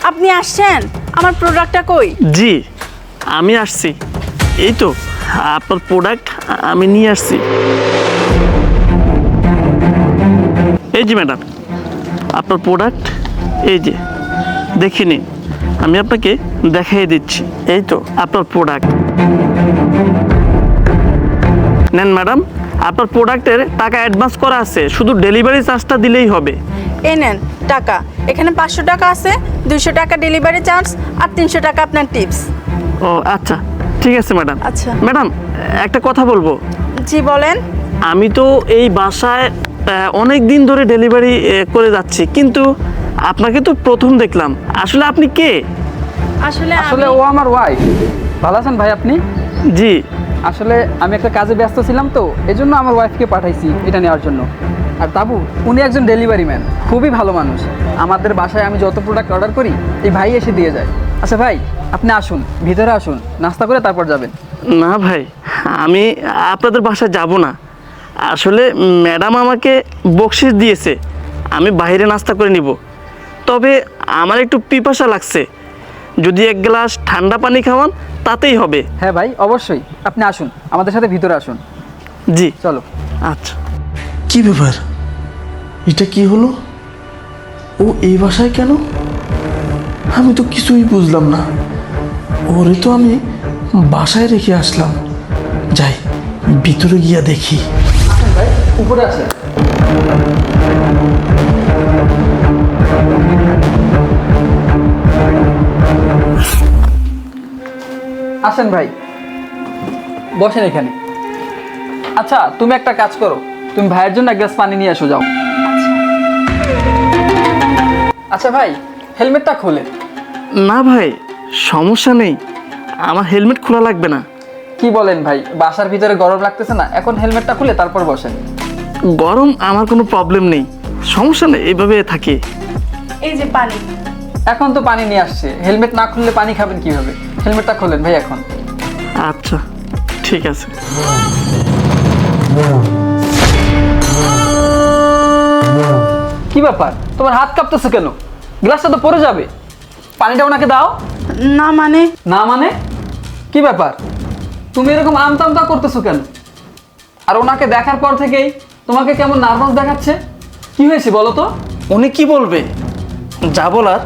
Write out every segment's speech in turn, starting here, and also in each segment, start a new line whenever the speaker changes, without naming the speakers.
আপনি আসছেন? আমার প্রোডাক্টটা কই?
জি আমি আসছি, এই তো আপনার প্রোডাক্ট আমি নিয়ে আসছি। এই যে ম্যাডাম আপনার প্রোডাক্ট, এই যে দেখে নিন, আমি আপনাকে দেখাই দিচ্ছি। এই তো আপনার প্রোডাক্ট নেন ম্যাডাম, আপনার প্রোডাক্টের টাকা অ্যাডভান্স করা আছে, শুধু ডেলিভারি চার্জটা দিলেই হবে।
এই নেন টাকা, এখানে 500 টাকা আছে, 200 টাকা ডেলিভারি চার্জ আর 300 টাকা আপনার টিপস।
ও আচ্ছা ঠিক আছে ম্যাডাম।
আচ্ছা
ম্যাডাম একটা কথা বলবো।
জি বলেন।
আমি তো এই বাসায় অনেক দিন ধরে ডেলিভারি করে যাচ্ছি, কিন্তু আপনাকে তো প্রথম দেখলাম, আসলে আপনি কে?
আসলে
আসলে ও আমার ওয়াইফ। ভালো আছেন ভাই আপনি?
জি
আসলে আমি একটা কাজে ব্যস্ত ছিলাম, তো এই জন্য আমার ওয়াইফকে পাঠাইছি এটা নেওয়ার জন্য। আর তাবু উনি একজন ডেলিভারি ম্যান, খুবই ভালো মানুষ। আমাদের বাসায় আমি যত প্রোডাক্ট অর্ডার করি এই ভাই এসে দিয়ে যায়। আচ্ছা ভাই আপনি আসুন, ভিতরে আসুন, নাস্তা করে তারপর যাবেন।
না ভাই, আমি আপনাদের বাসায় যাব না। আসলে ম্যাডাম আমাকে বকশিশ দিয়েছে, আমি বাইরে নাস্তা করে নিব। তবে আমার একটু পিপাসা লাগছে, যদি এক গ্লাস ঠান্ডা পানি খাওয়ান তাতেই হবে।
হ্যাঁ ভাই অবশ্যই, আপনি আসুন আমাদের সাথে ভিতরে আসুন।
জি
চলো।
আচ্ছা।
কি ব্যাপার, এটা কি হলো? ও এই বাসায় কেন? আমি তো কিছুই বুঝলাম না। ওরে তো আমি বাসায় রেখে আসলাম। যাই ভিতরে গিয়া দেখি।
আসুন ভাই, উপরে আসেন। আসেন ভাই, বসেন এখানে। আচ্ছা তুমি একটা কাজ করো, তুমি ভাইয়ের জন্য এক গ্লাস পানি নিয়ে আসো, যাও। আচ্ছা ভাই হেলমেটটা খোলে।
না ভাই সমস্যা নেই, আমার হেলমেট খোলা লাগবে না।
কি বলেন ভাই, বাসার ভিতরে গরম লাগতেছে না? এখন হেলমেটটা খুলে তারপর বসেন।
গরম আমার কোনো প্রবলেম নেই, সমস্যা নেই, এইভাবে থাকি।
এই যে পানি।
এখন তো পানি নিয়ে আসছে, হেলমেট না খুললে পানি খাবেন কিভাবে? হেলমেটটা খোলেন ভাই এখন।
আচ্ছা ঠিক আছে।
কি ব্যাপার, তোমার হাত কাঁপতেছে কেন? গ্লাসটা তো পড়ে যাবে, পানিটা ওনাকে দাও।
না মানে?
না মানে? কি ব্যাপার, তুমি এরকম আমতামতা করতেছো কেন? আর ওনাকে দেখার পর থেকেই তোমাকে কেমন নার্ভাস দেখাচ্ছে, কি হয়েছে বলো তো?
উনি কি বলবে? যা বলার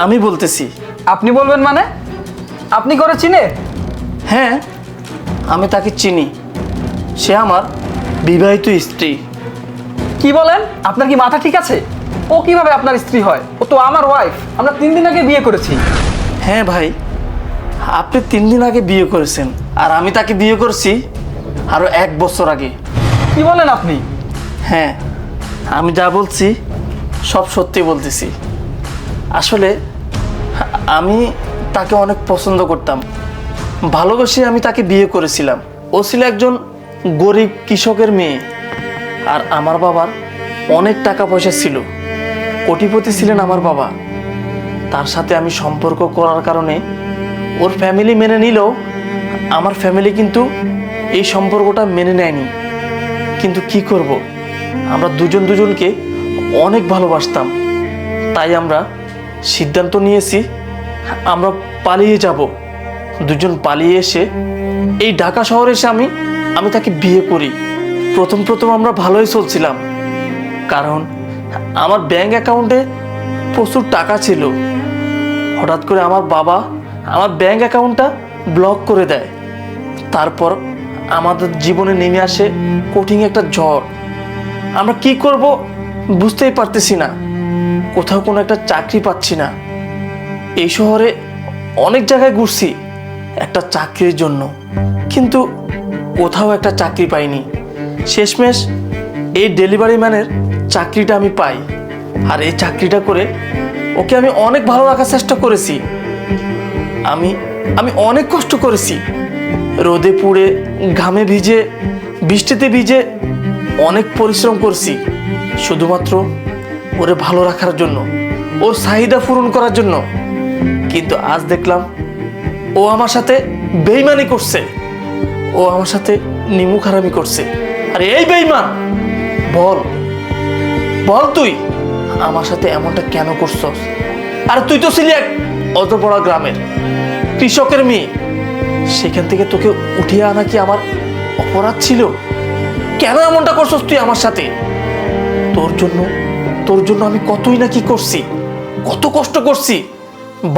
আমি বলতেছি।
আপনি বলবেন মানে? আপনি করে চিনে?
হ্যাঁ আমি তাকে চিনি, সে আমার বিবাহিত স্ত্রী।
কি বলেন, আপনার কি মাথা ঠিক আছে? ও কিভাবে আপনার স্ত্রী হয়? ও তো আমার ওয়াইফ, আমরা 3 দিন আগে বিয়ে করেছি।
হ্যাঁ ভাই, আপনি 3 দিন আগে বিয়ে করেছেন, আর আমি তাকে বিয়ে করছি আরও 1 বছর আগে।
কি বলেন আপনি?
হ্যাঁ আমি যা বলছি সব সত্যি বলতেছি। আসলে আমি তাকে অনেক পছন্দ করতাম, ভালোবেসে আমি তাকে বিয়ে করেছিলাম। ও ছিল একজন গরিব কৃষকের মেয়ে, আর আমার বাবার অনেক টাকা পয়সা ছিল, কোটিপতি ছিলেন আমার বাবা। তার সাথে আমি সম্পর্ক করার কারণে ওর ফ্যামিলি মেনে নিলেও আমার ফ্যামিলি কিন্তু এই সম্পর্কটা মেনে নেয়নি। কিন্তু কি করব, আমরা দুজন দুজনকে অনেক ভালোবাসতাম, তাই আমরা সিদ্ধান্ত নিয়েছি আমরা পালিয়ে যাব। দুজন পালিয়ে এসে এই ঢাকা শহরে এসে আমি তাকে বিয়ে করি। প্রথম আমরা ভালোই চলছিলাম, কারণ আমার ব্যাংক অ্যাকাউন্টে প্রচুর টাকা ছিল। হঠাৎ করে আমার বাবা আমার ব্যাংক অ্যাকাউন্টটা ব্লক করে দেয়। তারপর আমাদের জীবনে নেমে আসে কঠিন একটা ঝড়। আমরা কি করব বুঝতেই পারতেছি না, কোথাও কোনো একটা চাকরি পাচ্ছি না। এই শহরে অনেক জায়গায় ঘুরছি একটা চাকরির জন্য, কিন্তু কোথাও একটা চাকরি পাইনি। শেষমেশ এই ডেলিভারি ম্যানের চাকরিটা আমি পাই, আর এই চাকরিটা করে ওকে আমি অনেক ভালো রাখার চেষ্টা করেছি। আমি অনেক কষ্ট করেছি, রোদে পুড়ে, ঘামে ভিজে, বৃষ্টিতে ভিজে অনেক পরিশ্রম করছি, শুধুমাত্র ওরে ভালো রাখার জন্য, ওর চাহিদা পূরণ করার জন্য। কিন্তু আজ দেখলাম ও আমার সাথে বেইমানি করছে, ও আমার সাথে নিমুখ হারামি করছে। আরে এই বেইমান, বল বল তুই আমার সাথে এমনটা কেন করছস? আর তুই তো ছিলি এক অতপড়া গ্রামের কৃষকের মেয়ে, সেখান থেকে তোকে উঠিয়ে আনা কি আমার অপরাধ ছিল? কেন এমনটা করছস তুই আমার সাথে? তোর জন্য আমি কতই না কি করছি, কত কষ্ট করছি।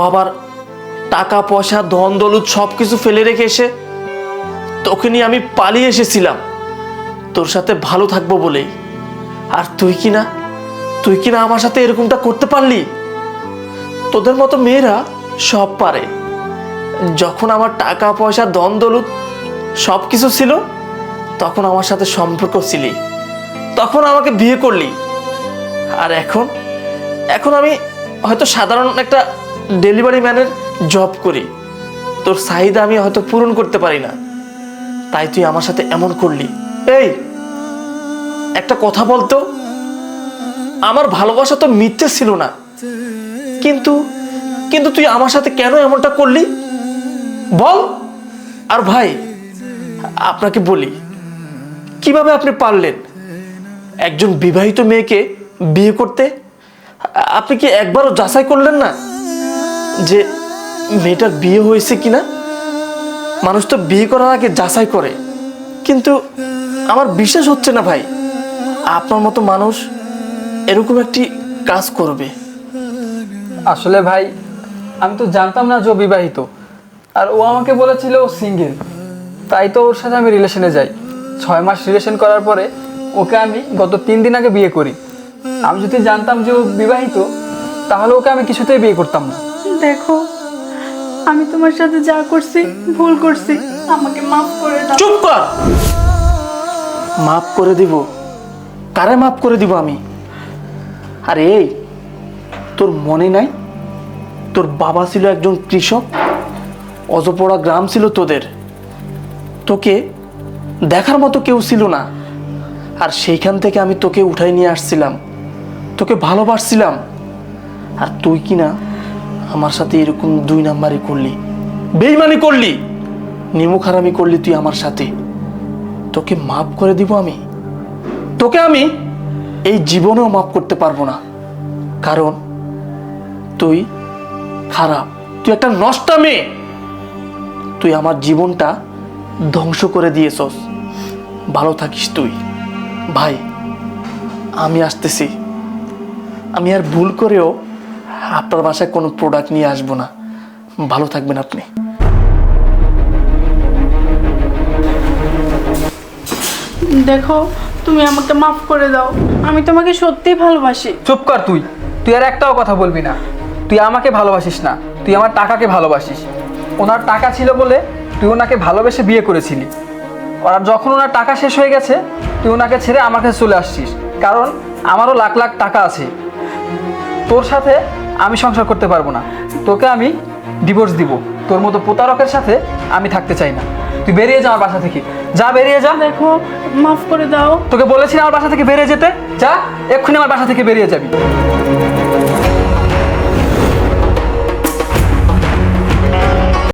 বাবার টাকা পয়সা ধন দৌলত সব কিছু ফেলে রেখে এসে তোকে নিয়ে আমি পালিয়ে এসেছিলাম তোর সাথে ভালো থাকবো বলেই। আর তুই কিনা আমার সাথে এরকমটা করতে পারলি? তোদের মতো মেয়েরা সব পারে। যখন আমার টাকা পয়সা ধন দৌলত সব কিছু ছিল, তখন আমার সাথে সম্পর্ক ছিলি, তখন আমাকে বিয়ে করলি। আর এখন আমি হয়তো সাধারণ একটা ডেলিভারি ম্যানের জব করি, তোর চাহিদা আমি হয়তো পূরণ করতে পারি না, তাই তুই আমার সাথে এমন করলি। এই একটা কথা বলতো, আমার ভালোবাসা তো মিথ্যে ছিল না, কিন্তু তুই আমার সাথে কেন এমনটা করলি বল? আর ভাই, আপনাকে বলি, কিভাবে আপনি পারলেন একজন বিবাহিত মেয়েকে বিয়ে করতে? আপনি কি একবারও যাচাই করলেন না যে মেয়েটার বিয়ে হয়েছে কিনা? মানুষ তো বিয়ে করার আগে যাচাই করে, কিন্তু আমার বিশ্বাস হচ্ছে না ভাই আপনার মতো মানুষ এরকম একটি কাজ করবে।
আসলে ভাই, আমি তো জানতাম না যে ও বিবাহিত, আর ও আমাকে বলেছিল ও সিঙ্গেল, তাই তো ওর সাথে আমি রিলেশনে যাই। 6 মাস রিলেশন করার পরে ওকে আমি গত 3 দিন আগে বিয়ে করি। আমি যদি জানতাম যে ও বিবাহিত, তাহলে ওকে আমি কিছুতেই বিয়ে করতাম না।
দেখো, আমি তোমার সাথে যা করছি ভুল করছি, আমাকে মাফ করে দাও।
চুপ কর! মাফ করে দিব? কারে মাফ করে দিব আমি? আরে এই, তোর মনে নাই তোর বাবা ছিল একজন কৃষক, অজপড়া গ্রাম ছিল তোদের, তোকে দেখার মতো কেউ ছিল না। আর সেইখান থেকে আমি তোকে উঠাই নিয়ে আসছিলাম, তোকে ভালোবাসছিলাম। আর তুই কিনা আমার সাথে এরকম 2 নাম্বারই করলি, বেইমানি করলি, নিমুখারামি করলি তুই আমার সাথে। তোকে মাফ করে দিব আমি? তোকে আমি এই জীবনেও মাফ করতে পারবো না, কারণ তুই খারাপ, তুই একটা নষ্টা মেয়ে। তুই আমার জীবনটা ধ্বংস করে দিয়েছস। ভালো থাকিস তুই। ভাই, আমি আসতেছি। আমি আর ভুল করেও আপনার বাসায় কোনো প্রোডাক্ট নিয়ে আসবো না। ভালো থাকবেন আপনি।
দেখো, তুমি আমাকে মাফ করে দাও, আমি তোমাকে সত্যিই ভালোবাসি।
চুপ কর তুই, তুই আর একটাও কথা বলবি না। তুই আমাকে ভালোবাসিস না, তুই আমার টাকাকে ভালোবাসিস। ওনার টাকা ছিল বলে তুই ওনাকে ভালোবেসে বিয়ে করেছিলি, আর যখন ওনার টাকা শেষ হয়ে গেছে তুই ওনাকে ছেড়ে আমার কাছে চলে আসছিস, কারণ আমারও লাখ লাখ টাকা আছে। তোর সাথে আমি সংসার করতে পারবো না, তোকে আমি ডিভোর্স দিব। তোর মতো প্রতারকের সাথে আমি থাকতে চাই না। তুই বেরিয়ে যা আমার বাসা থেকে, যা বেরিয়ে যা।
দেখো, মাফ করে দাও।
তোকে বলেছি আমার বাসা থেকে বেরিয়ে যেতে, যা এক্ষুনি আমার বাসা থেকে বেরিয়ে যাবি।